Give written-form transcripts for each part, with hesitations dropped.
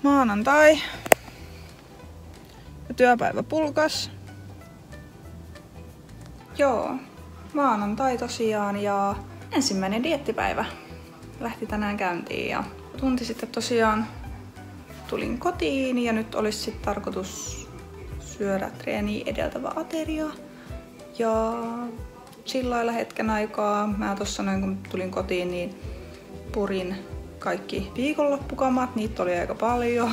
Maanantai. Ja työpäivä pulkas. Joo, maanantai tosiaan ja ensimmäinen dieettipäivä lähti tänään käyntiin ja tunti sitten tosiaan tulin kotiin ja nyt olisi sitten tarkoitus syödä treeniä edeltävä ateria ja chillailla hetken aikaa. Mä tossa noin kun tulin kotiin niin purin kaikki viikonloppukamat, niitä oli aika paljon.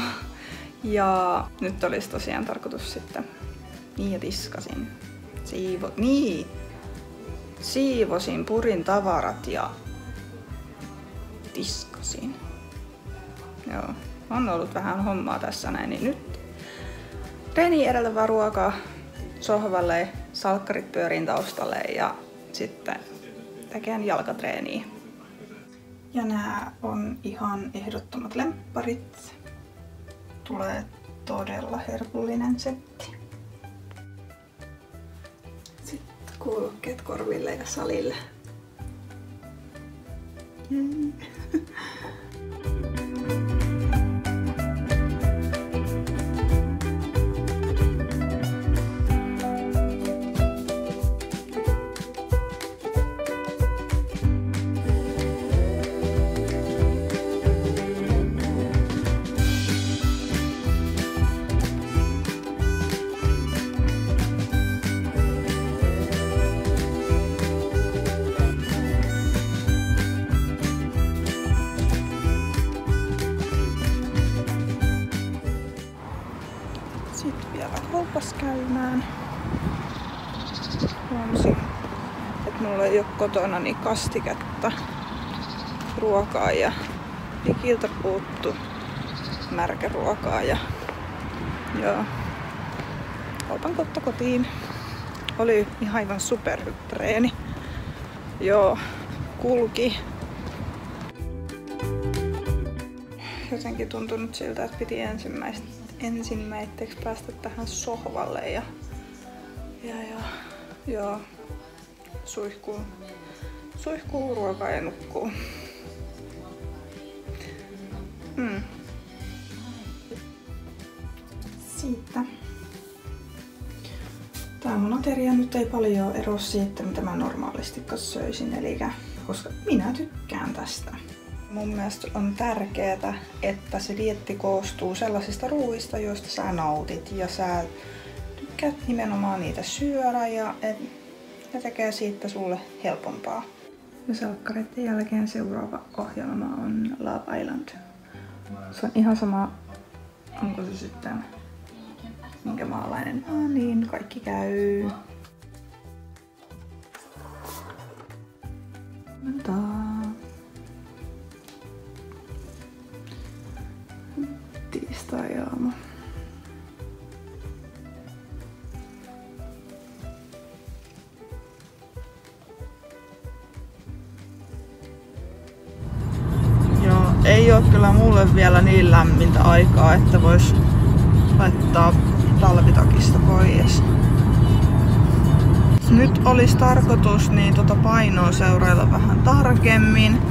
Ja nyt olisi tosiaan tarkoitus sitten, niin ja tiskasin, siivosin, purin tavarat ja tiskasin. Joo, on ollut vähän hommaa tässä näin, niin nyt treeni edeltävää ruokaa sohvalle, salkkarit pyöriin taustalle ja sitten tekeen jalkatreeniä. Ja nää on ihan ehdottomat lempparit. Tulee todella herkullinen setti. Sitten kuulokkeet korville ja salille. Sitten vielä kaupassa käymään. Huomasin, että mulla ei ole kotona niin kastiketta, ruokaa ja Vikiltä puuttu märkäruokaa ja joo, kaupan kautta kotiin. Oli ihan aivan superhyppreeni. Joo, kulki. Jotenkin tuntui nyt siltä, että piti ensimmäiseksi päästä tähän sohvalle ja joo, suihkuu ruokaa ja nukkuu. Siitä. Tää mun ateria nyt ei paljon ero siitä, mitä mä normaalisti söisin, koska minä tykkään tästä. Mun mielestä on tärkeää, että se dieetti koostuu sellaisista ruuista, joista sä nautit ja sä tykkäät nimenomaan niitä syödä ja ne tekee siitä sulle helpompaa. Ja salkkareiden jälkeen seuraava ohjelma on Love Island. Se on ihan sama, onko se sitten minkä maalainen vaan, niin kaikki käy. Tiistai-aamu. Joo, ei oo kyllä mulle vielä niin lämmintä aikaa, että vois laittaa talvitakista pois. Nyt olisi tarkoitus niin painoa seurailla vähän tarkemmin,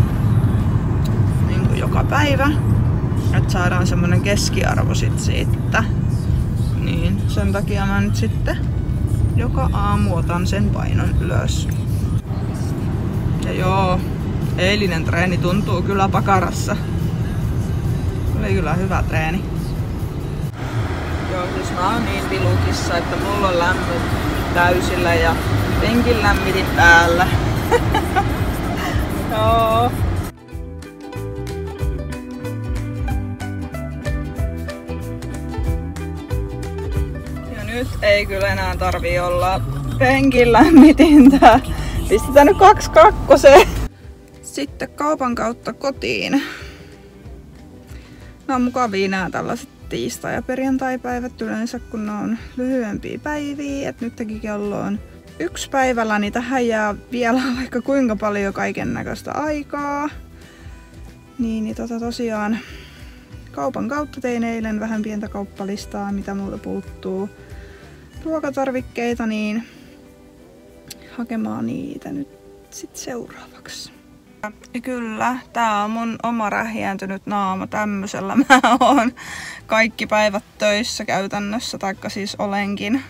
niin kuin joka päivä, että saadaan semmonen keskiarvo siitä. Niin sen takia mä nyt sitten joka aamu otan sen painon ylös. Ja joo, eilinen treeni tuntuu kyllä pakarassa. Oli kyllä hyvä treeni. Joo, siis mä oon niin pilukissa, että mulla on lämmöt täysillä ja penkin lämmitin päällä. Joo. Ja nyt ei kyllä enää tarvii olla penkin lämmitintä. Pistetään nyt 2 kakkoseen. Sitten kaupan kautta kotiin. Nämä on mukavia nämä tällaiset tiistai- ja perjantaipäivät yleensä, kun ne on lyhyempiä päiviä. Et nytkin kello on 1 päivällä, niin tähän jää vielä vaikka kuinka paljon kaiken näköistä aikaa. Niin tosiaan kaupan kautta tein eilen vähän pientä kauppalistaa, mitä multa puuttuu ruokatarvikkeita, niin hakemaan niitä nyt sit seuraavaksi. Ja kyllä, tää on mun oma rähjääntynyt naama. Tämmöisellä mä oon kaikki päivät töissä käytännössä, taikka siis olenkin.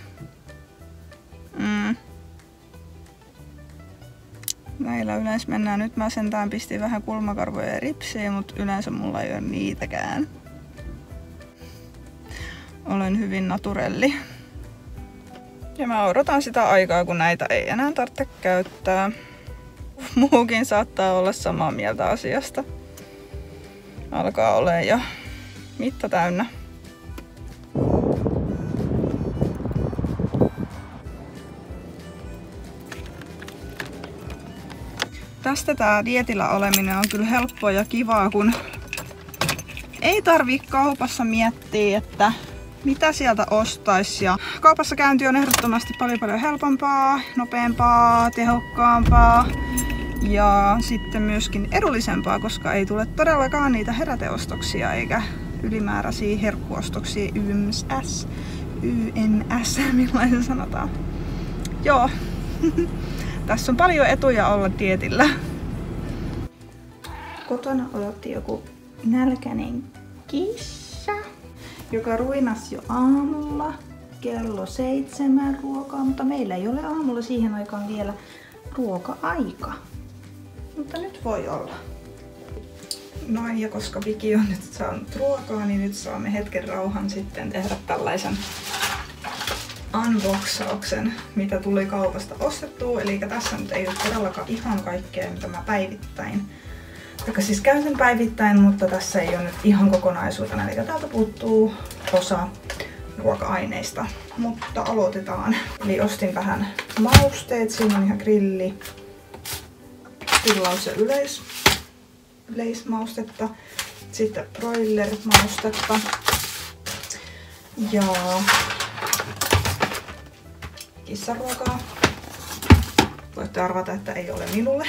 Näillä yleensä mennään. Nyt mä sentään pistin vähän kulmakarvoja ja ripsiä, mutta yleensä mulla ei ole niitäkään. Olen hyvin naturelli. Ja mä odotan sitä aikaa, kun näitä ei enää tarvitse käyttää. Muukin saattaa olla samaa mieltä asiasta. Alkaa olemaan jo mitta täynnä. Tästä tää dietillä oleminen on kyllä helppoa ja kivaa, kun ei tarvii kaupassa miettiä, että mitä sieltä ostaisi. Ja kaupassa käynti on ehdottomasti paljon helpompaa, nopeampaa, tehokkaampaa ja sitten myöskin edullisempaa, koska ei tule todellakaan niitä heräteostoksia eikä ylimääräisiä herkkuostoksia YMS, millaisen sanotaan. Joo, tässä on paljon etuja olla dietillä. Kotona odotti joku nälkäinen kissa, joka ruinasi jo aamulla kello 7 ruokaa, mutta meillä ei ole aamulla siihen aikaan vielä ruoka-aika. Mutta nyt voi olla. Noin, ja koska Viki on nyt saanut ruokaa, niin nyt saamme hetken rauhan sitten tehdä tällaisen unboxauksen, mitä tuli kaupasta ostettua. Eli tässä nyt ei ole todellakaan ihan kaikkea, mitä mä päivittäin. Vaikka siis käytän päivittäin, mutta tässä ei ole nyt ihan kokonaisuutena. Eli täältä puuttuu osa ruoka-aineista. Mutta aloitetaan. Eli ostin vähän mausteet. Siinä on ihan grilli, tilaus- ja yleismaustetta. Sitten broiler-maustetta. Ja kissaruokaa. Voitte arvata, että ei ole minulle.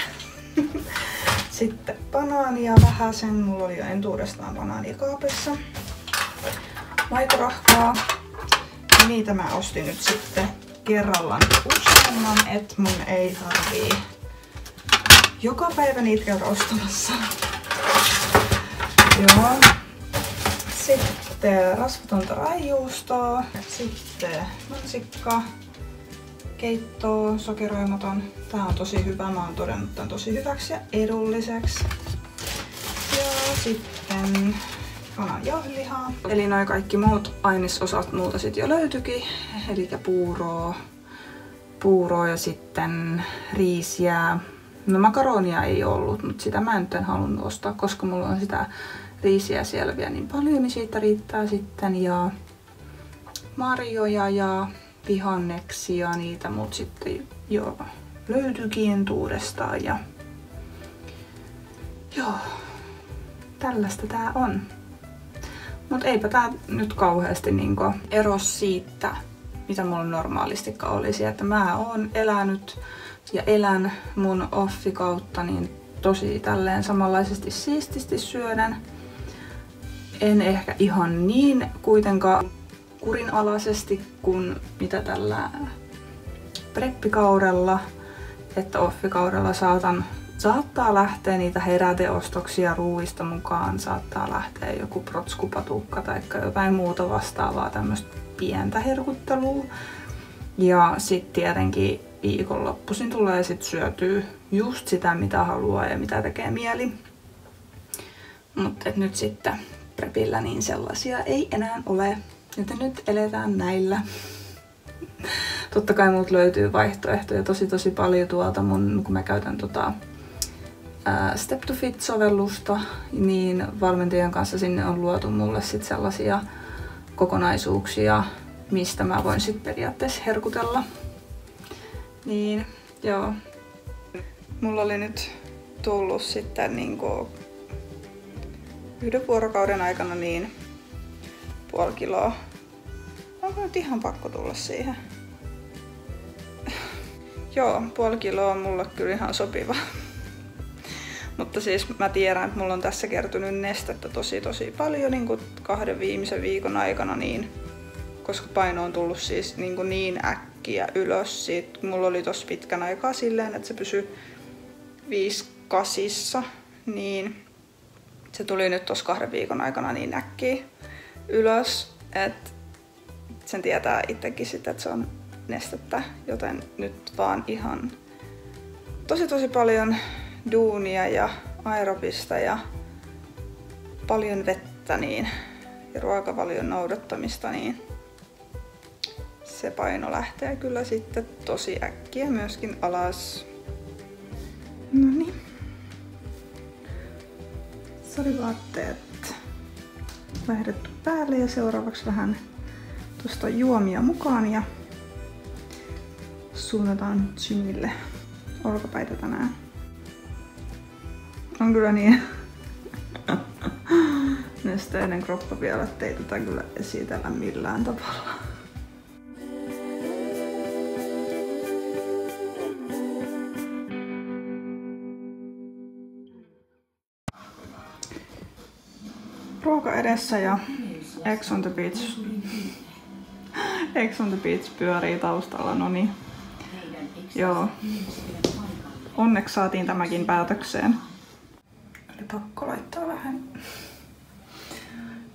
Sitten banaania vähäsen. Mulla oli jo entuudestaan banaania kaapissa. Maitorahkaa. Ja niitä mä ostin nyt sitten kerrallaan useamman, että mun ei tarvii joka päivä niitä käydä ostamassa. Joo. Sitten rasvatonta raijuustoa. Sitten mansikka. Keittoa, sokeroimaton. Tää on tosi hyvä, mä oon todennut tän tosi hyväksi ja edulliseksi. Ja sitten kanan jauhelihaa. Eli noi kaikki muut ainesosat multa sit jo löytyikin. Eli puuroa ja sitten riisiä. No makaronia ei ollut, mutta sitä mä nyt en halunnut ostaa, koska mulla on sitä riisiä siellä vielä niin paljon, niin siitä riittää sitten. Ja marjoja ja vihanneksia, niitä mut sitten jo löytyykin entuudestaan. Ja joo, tällaista tää on. Mut eipä tää nyt kauheasti niinku ero siitä, mitä mulla normaalistikaan olisi. Että mä oon elänyt ja elän mun offikautta niin tosi tälleen samanlaisesti siististi syöden. En ehkä ihan niin kuitenkaan kurinalaisesti kuin mitä tällä preppikaudella, että offikaudella saattaa lähteä niitä heräteostoksia ruuista mukaan, saattaa lähteä joku protskupatukka tai jotain muuta vastaavaa tämmöistä pientä herkuttelua. Ja sitten tietenkin viikonloppuisin tulee sit syötyä just sitä mitä haluaa ja mitä tekee mieli. Mutta nyt sitten prepillä niin sellaisia ei enää ole. Joten nyt eletään näillä. Totta kai multa löytyy vaihtoehtoja tosi paljon tuolta kun mä käytän Step to Fit-sovellusta, niin valmentajan kanssa sinne on luotu mulle sit sellaisia kokonaisuuksia, mistä mä voin sit periaatteessa herkutella. Niin, joo. Mulla oli nyt tullut sitten niinku 1 vuorokauden aikana niin puoli kiloa. Onko nyt ihan pakko tulla siihen? Joo, puoli kiloa on mulle kyllä ihan sopiva. Mutta siis mä tiedän, että mulla on tässä kertynyt nestettä tosi paljon niin kuin 2 viimeisen viikon aikana, niin, koska paino on tullut siis niin äkkiä ylös. Mulla oli tossa pitkän aikaa silleen, että se pysyi kasissa, niin se tuli nyt tossa 2 viikon aikana niin äkkiä ylös, että sen tietää itsekin sitten, että se on nestettä, joten nyt vaan ihan tosi paljon duunia ja aerobista ja paljon vettä niin, ja ruokavalion noudattamista, niin se paino lähtee kyllä sitten tosi äkkiä myöskin alas. Noniin. Salivaatteet vaihdettu päälle ja seuraavaksi vähän tuosta juomia mukaan ja suunnataan gymille olkapäitä tänään. On kyllä niin nesteinen kroppa vielä, ettei tätä kyllä esitellä millään tavalla. Ruoka edessä ja Ex on the Beach. Ex on the Beach pyörii taustalla, no niin. Joo. Onneksi saatiin tämäkin päätökseen. Oli pakko laittaa vähän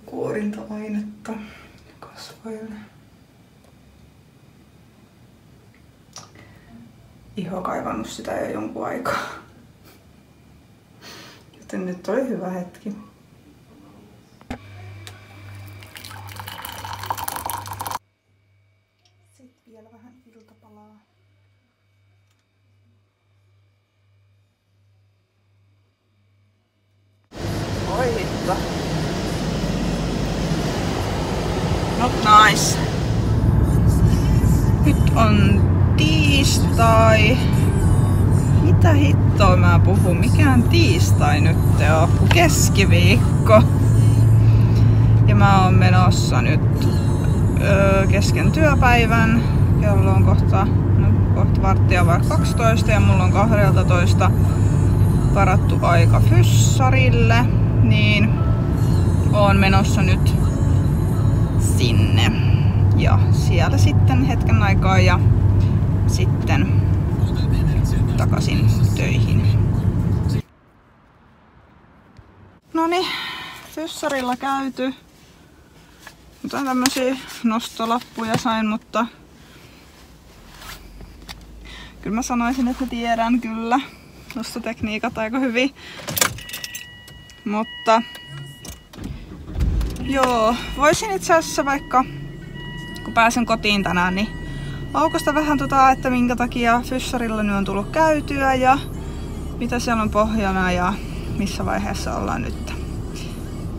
kuorinta-ainetta kasvoille. Iho kaivannut sitä jo jonkun aikaa. Joten nyt oli hyvä hetki. Sitten vielä vähän iltapalaa. Oi hitto. Not nice. Nyt on tiistai. Mitä hittoa mä puhun? Mikään tiistai nyt on? Keskiviikko. Ja mä oon menossa nyt kesken työpäivän. Kello on kohta 11:15 ja mulla on 12 varattu aika fyssarille. Niin oon menossa nyt sinne. Ja siellä sitten hetken aikaa ja sitten takaisin töihin. Noniin, fyssarilla käyty. Jotain tämmösiä nostolappuja sain, mutta kyllä mä sanoisin, että tiedän kyllä nostotekniikat aika hyvin. Mutta joo, voisin itse asiassa vaikka kun pääsen kotiin tänään, niin aukosta vähän että minkä takia fyssarilla nyt on tullut käytyä ja mitä siellä on pohjana ja missä vaiheessa ollaan nyt.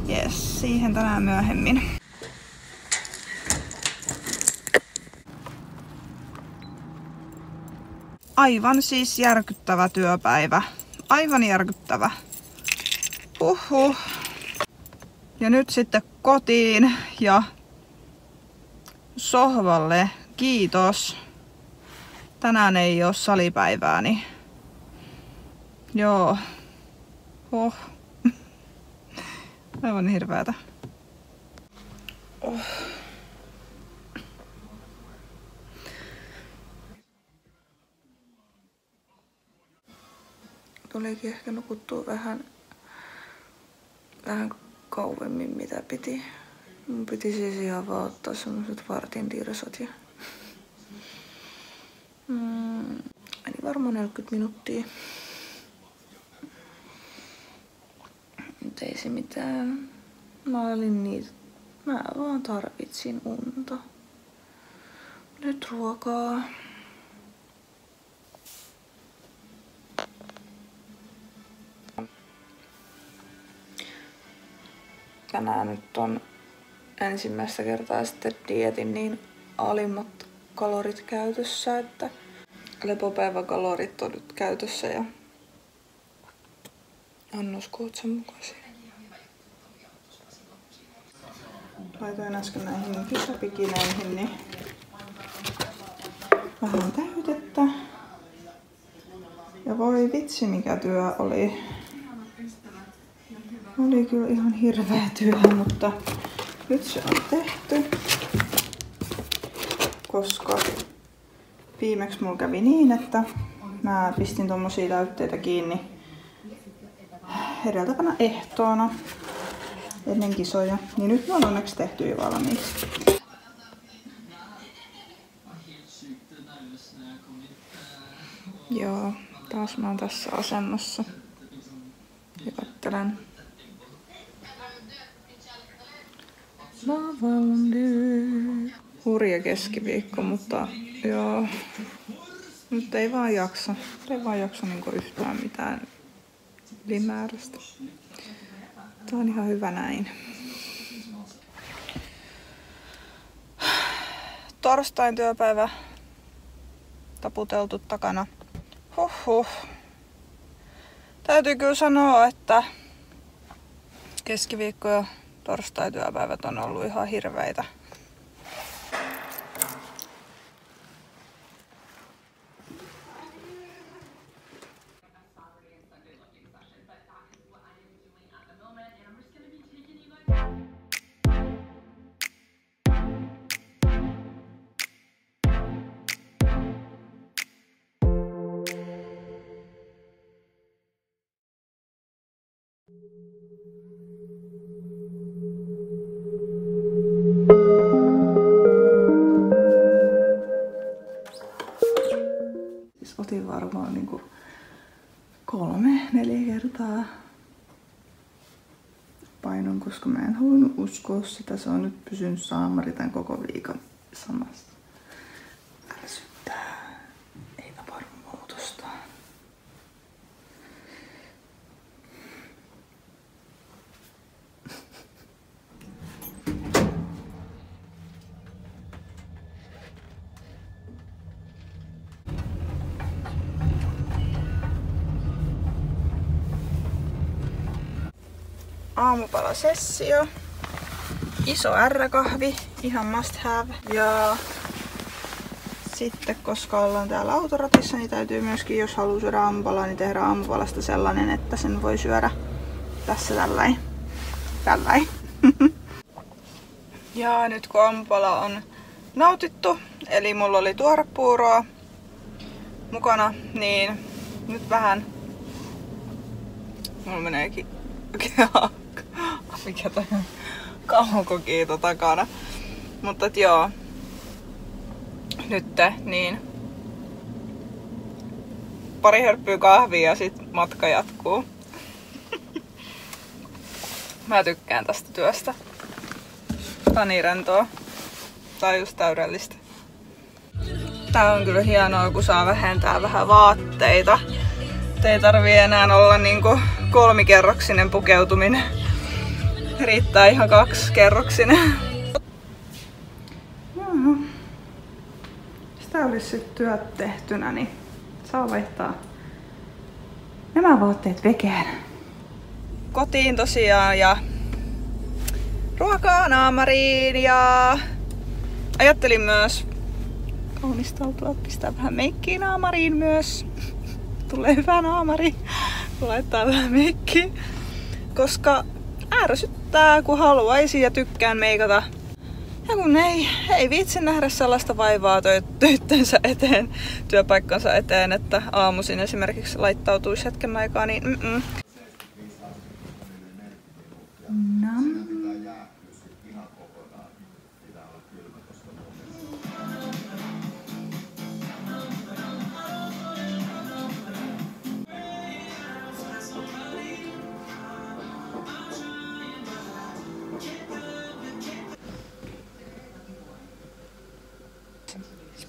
Jes, siihen tänään myöhemmin. Aivan siis järkyttävä työpäivä. Aivan järkyttävä. Ja nyt sitten kotiin ja sohvalle. Kiitos. Tänään ei oo salipäivää, niin joo. Aivan hirveätä. Tulikin ehkä nukuttua vähän kauemmin mitä piti. Mun piti siis ihan vaan ottaa semmoset vartin tirsot ja meni varmaan 40 minuuttia. Mut ei se mitään. Mä vaan tarvitsin unta. Nyt ruokaa. Tänään nyt on ensimmäistä kertaa sitten dieetin niin alimmat kalorit käytössä, että lepopäiväkalorit on nyt käytössä ja annoskootsan mukaisia. Laitoin äsken näihin kisapikineihin niin vähän täytettä. Ja voi vitsi mikä työ oli. Oli kyllä ihan hirveä työ, mutta nyt se on tehty. Koska viimeksi mulla kävi niin, että mä pistin tommosia täytteitä kiinni edeltävänä ehtoona ennen kisoja. Niin nyt ne on onneksi tehty jo valmiiksi. Joo, taas mä oon tässä asennossa ja kattelen hurja keskiviikko, mutta joo, nyt ei vaan jaksa. Ei vaan jaksa niinku yhtään mitään ylimääräistä. Tää on ihan hyvä näin. Torstain työpäivä taputeltu takana. Huhhuh. Täytyy kyllä sanoa, että keskiviikko ja torstai-työpäivät on ollut ihan hirveitä. Otin varmaan niinku 3-4 kertaa painon, koska mä en halunnut uskoa sitä. Se on nyt pysynyt saamari tän koko viikon samasta. Ärsyttää. Ei tapahdu muutosta. Aamupalasessio. Iso R-kahvi, ihan must have. Ja sitten koska ollaan täällä autoratissa, niin täytyy myöskin, jos haluaa syödä aamupalaa, niin tehdä aamupalasta sellainen, että sen voi syödä tässä tälläin. Ja nyt kun aamupala on nautittu, eli mulla oli tuorepuuroa mukana, niin nyt vähän mulla meneekin mikä toi on? Kaukokiito takana. Mutta joo. Nyt niin. Pari hörppyä kahvia ja sit matka jatkuu. Mä tykkään tästä työstä. Tää on niin rentoa. Tää on just täydellistä. Tää on kyllä hienoa, kun saa vähentää vähän vaatteita. Ei tarvii enää olla niinku 3-kerroksinen pukeutuminen. Riittää ihan 2-kerroksinen. Sitä olisi sit työt tehtynä, niin saa vaihtaa nämä vaatteet vekeen. Kotiin tosiaan ja ruokaa naamariin ja ajattelin myös kaunistautua, pistää vähän meikkiä naamariin myös. Tulee hyvä naamari, kun laittaa vähän meikkiä. Koska ärsyttää, kun haluaisin ja tykkään meikata. Ja kun ei viitsi nähdä sellaista vaivaa töittensä eteen, työpaikkansa eteen, että aamuisin esimerkiksi laittautuisi hetken aikaa, niin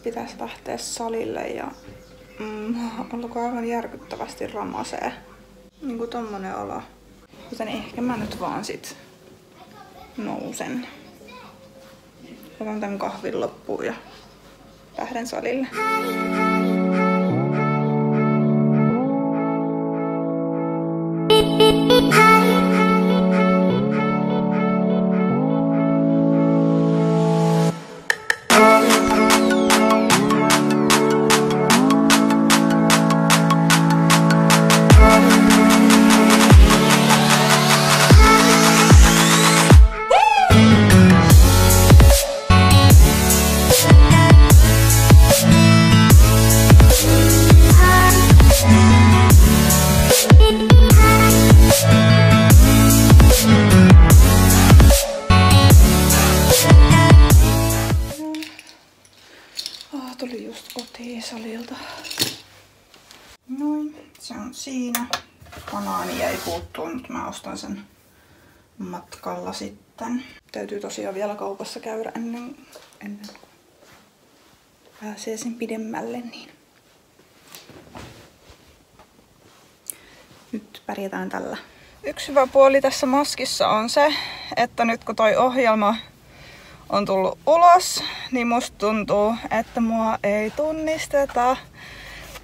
pitäisi lähteä salille ja alkoi aivan järkyttävästi ramasee. Niinku tommonen olo. Joten ehkä mä nyt vaan sit nousen. Otan tän kahvin loppuun ja lähden salille. Tuli just kotiin salilta. Noin, se on siinä. Banaani ei puuttua, mutta mä ostan sen matkalla sitten. Täytyy tosiaan vielä kaupassa käydä ennen kuin pääsee sen pidemmälle. Niin. Nyt pärjätään tällä. Yksi hyvä puoli tässä maskissa on se, että nyt kun toi ohjelma on tullut ulos, niin musta tuntuu, että mua ei tunnisteta,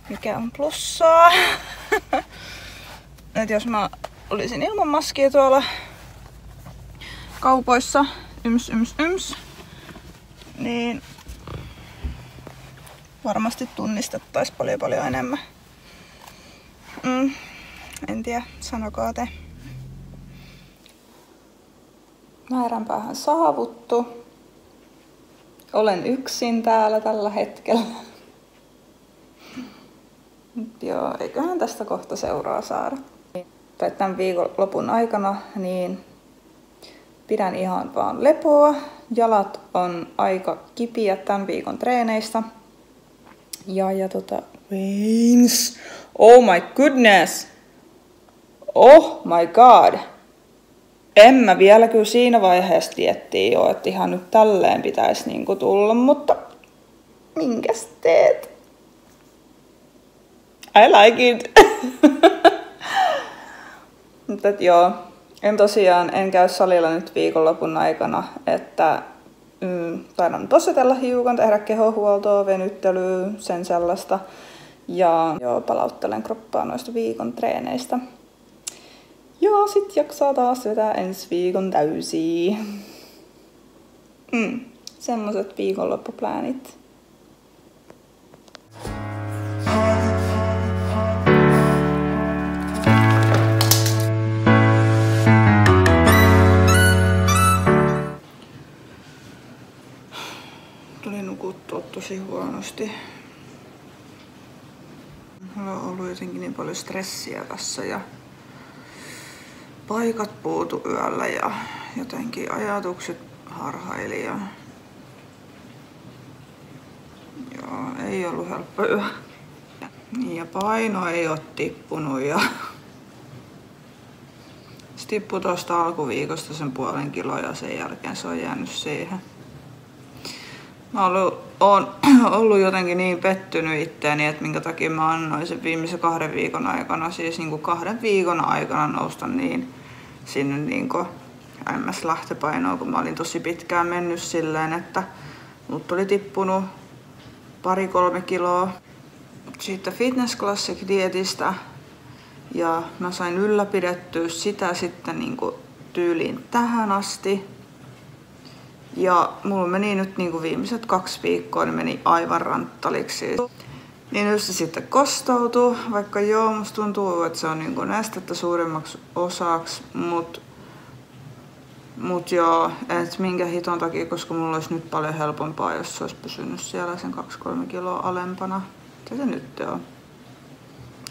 mikä on plussaa. Et jos mä olisin ilman maskia tuolla kaupoissa, niin varmasti tunnistettaisiin paljon enemmän. En tiedä, sanokaa te. Määränpäähän saavuttu. Olen yksin täällä tällä hetkellä. Joo, eiköhän tästä kohta seuraa saada. Tai tämän viikonlopun aikana niin pidän ihan vaan lepoa. Jalat on aika kipiä tämän viikon treeneistä. Veins. Oh my goodness. Oh my god. En mä vielä kyllä siinä vaiheessa tiettiin jo, että ihan nyt tälleen pitäisi niinku tulla, mutta minkäs teet? I like it. Mutta joo, en käy salilla nyt viikonlopun aikana, että taidan tosetella hiukan, tehdä kehohuoltoa, venyttelyä, sen sellaista. Ja joo, palauttelen kroppaa noista viikon treeneistä. Joo, sit jaksaa taas vetää ensi viikon täysiä. Semmoset viikonloppuplänit. Tuli nukuttua tosi huonosti. Mulla on ollut jotenkin niin paljon stressiä tässä ja paikat puutu yöllä ja jotenkin ajatukset harhaili ja joo, ei ollut helppo yö. Ja paino ei ole tippunut ja se tippui tuosta alkuviikosta sen 0,5 kiloa ja sen jälkeen se on jäänyt siihen. Mä oon ollut jotenkin niin pettynyt itteeni, että minkä takia mä annoin sen viimeisen 2 viikon aikana, siis niin kuin 2 viikon aikana nousta niin sinne niin kuin MS-lähtöpainoon, kun mä olin tosi pitkään mennyt silleen, että mut oli tippunut 2-3 kiloa siitä Fitness Classic dietistä ja mä sain ylläpidettyä sitä sitten niin kuin tyyliin tähän asti. Ja mulla meni nyt niin kuin viimeiset 2 viikkoa, niin meni aivan ranttaliksi. Niin nyt se sitten kostautuu, vaikka joo, musta tuntuu, että se on niin kuin nestettä suurimmaksi osaksi, mut joo, et minkä hiton takia, koska mulla olisi nyt paljon helpompaa, jos se olisi pysynyt siellä sen 2-3 kiloa alempana. Mitä se nyt on?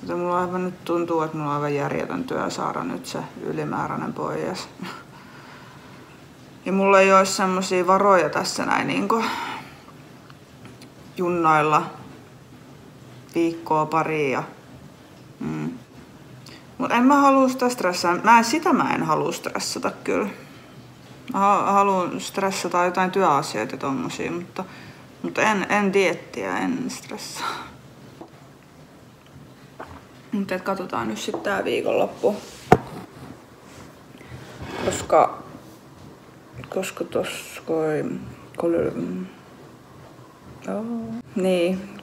Että mulla aivan nyt tuntuu, että mulla on aivan järjetön työ saada nyt se ylimääräinen pois. Ja mulla ei olisi semmosia varoja tässä näin niinku junnailla viikkoa pari ja Mut en mä halua sitä stressata. Mä en halua stressata kyllä. Mä haluan stressata jotain työasioita tommosia, mutta en dieettiä, en stressaa. Mutta katsotaan nyt sitten tää viikonloppu. Koska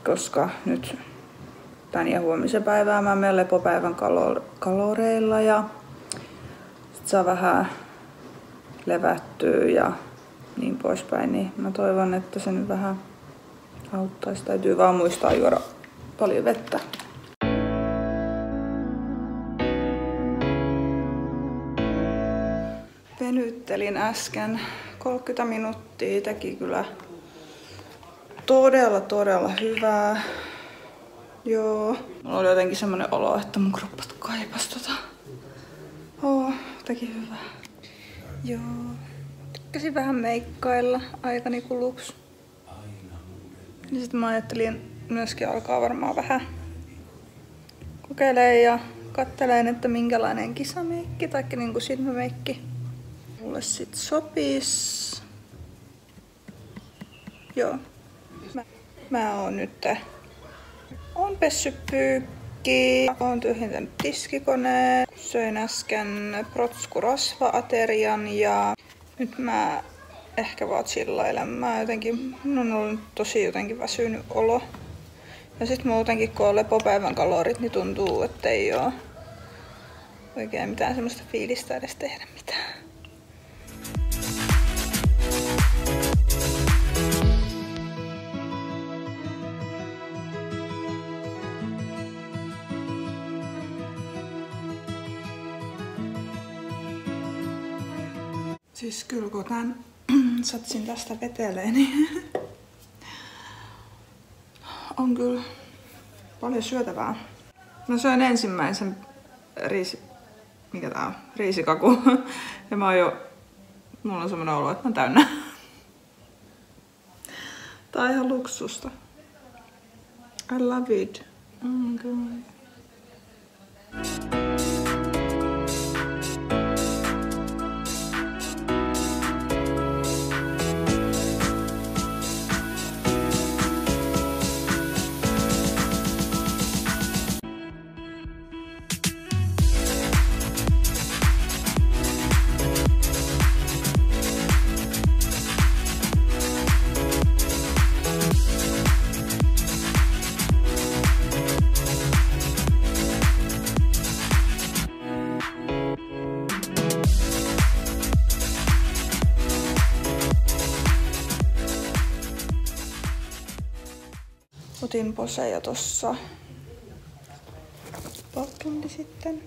koska nyt tän ja huomisen päivää mä menen lepopäivän kaloreilla ja sit saa vähän levättyä ja niin poispäin, niin mä toivon, että se nyt vähän auttaisi. Täytyy vaan muistaa juoda paljon vettä. Venyttelin äsken 30 minuuttia, teki kyllä todella hyvää. Joo. Mulla oli jotenkin semmonen olo, että mun kroppa kaipas teki hyvää. Joo. Tykkäsin vähän meikkailla aikani kuluksi. Niin sit mä ajattelin myöskin alkaa varmaan vähän kokeilemaan ja katselen, että minkälainen kisameikki tai niinku silmämeikki mulle sit sopis. Joo. Mä oon nyt pessyt pyykki, oon tyhjentänyt tiskikoneen, söin äsken protskurasva-aterian ja nyt mä ehkä vaan chillailen. Mun on ollut tosi jotenkin väsynyt olo. Ja sit muutenkin kun on lepopäivän kalorit, niin tuntuu, että ei oo oikein mitään semmoista fiilistä edes tehdä mitään. Siis kyllä kun tän satsin tästä vetelee, niin on kyllä paljon syötävää. Mä söin ensimmäisen riisikaku. Ja mulla on semmonen olo, että mä täynnä. Tää on ihan luksusta. I love it. Oh my god. Otin poseja tossa tunti sitten.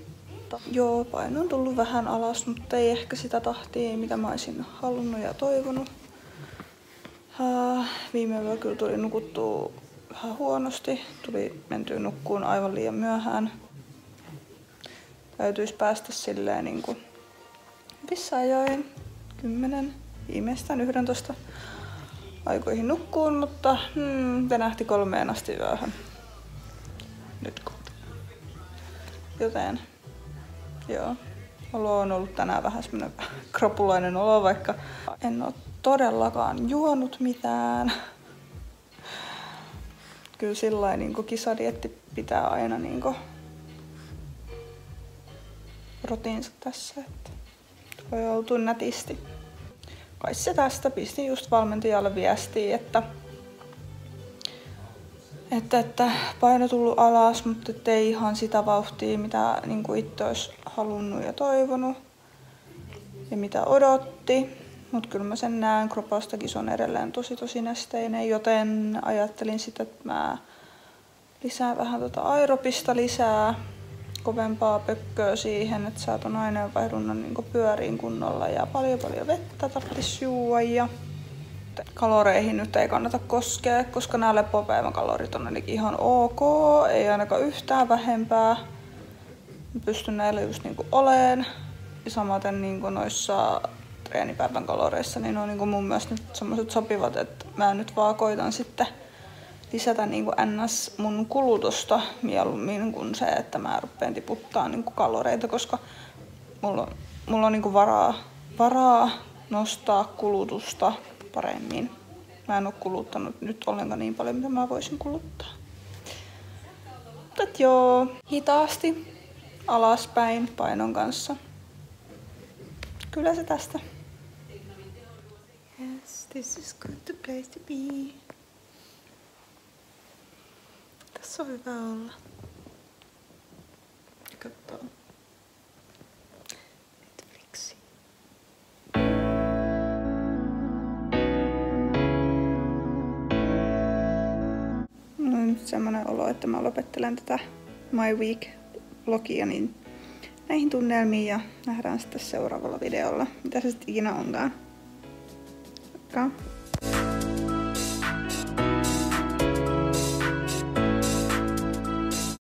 Joo, paino on tullut vähän alas, mutta ei ehkä sitä tahtia, mitä mä olisin halunnut ja toivonut. Viime yöllä kyllä tuli nukuttua vähän huonosti. Tuli mentyä nukkuun aivan liian myöhään. Täytyisi päästä silleen niinku hyvissä ajoin 10, viimeistään 11 aikoihin nukkuun, mutta venähti 3 asti yöhön. Nyt kohta. Joten joo, olo on ollut tänään vähän semmonen kropulainen olo, vaikka en oo todellakaan juonut mitään. Kyllä sillain niinku kisadietti pitää aina niinku rotiinsa tässä, että voi joutua nätisti. Kai se tästä, pistin just valmentajalle viestiä, että paino tullut alas, mutta ei ihan sitä vauhtia, mitä niin itse olisi halunnut ja toivonut ja mitä odotti. Mutta kyllä mä sen näen, kropastakin se on edelleen tosi nesteinen, joten ajattelin sitä, että mä lisään vähän aerobista lisää, kovempaa pökköä siihen, että saa ton aineenvaihdunnan niin pyöriin kunnolla ja paljon vettä tarvitsisi juua. Ja kaloreihin nyt ei kannata koskea, koska nämä lepopäivän kalorit on ainakin ihan ok, ei ainakaan yhtään vähempää. Mä pystyn näillä just niinku oleen. Ja samaten niinku noissa treenipäivän kaloreissa, niin on niinku mun mielestä nyt semmoiset sopivat, että mä nyt vaan koitan sitten lisätä niinku ns mun kulutusta mieluummin kuin se, että mä rupean tiputtaa niinku kaloreita, koska mulla on niinku varaa nostaa kulutusta paremmin. Mä en oo kuluttanut nyt ollenkaan niin paljon, mitä mä voisin kuluttaa. Mutta joo, hitaasti alaspäin painon kanssa. Kyllä se tästä. Yes, this is good place to be. Tässä on hyvä olla. Katsoo Netflixi. Mulla on nyt semmonen olo, että mä lopettelen tätä My Week-vlogia niin näihin tunnelmiin ja nähdään sitten seuraavalla videolla, mitä se sitten ikinä onkaan.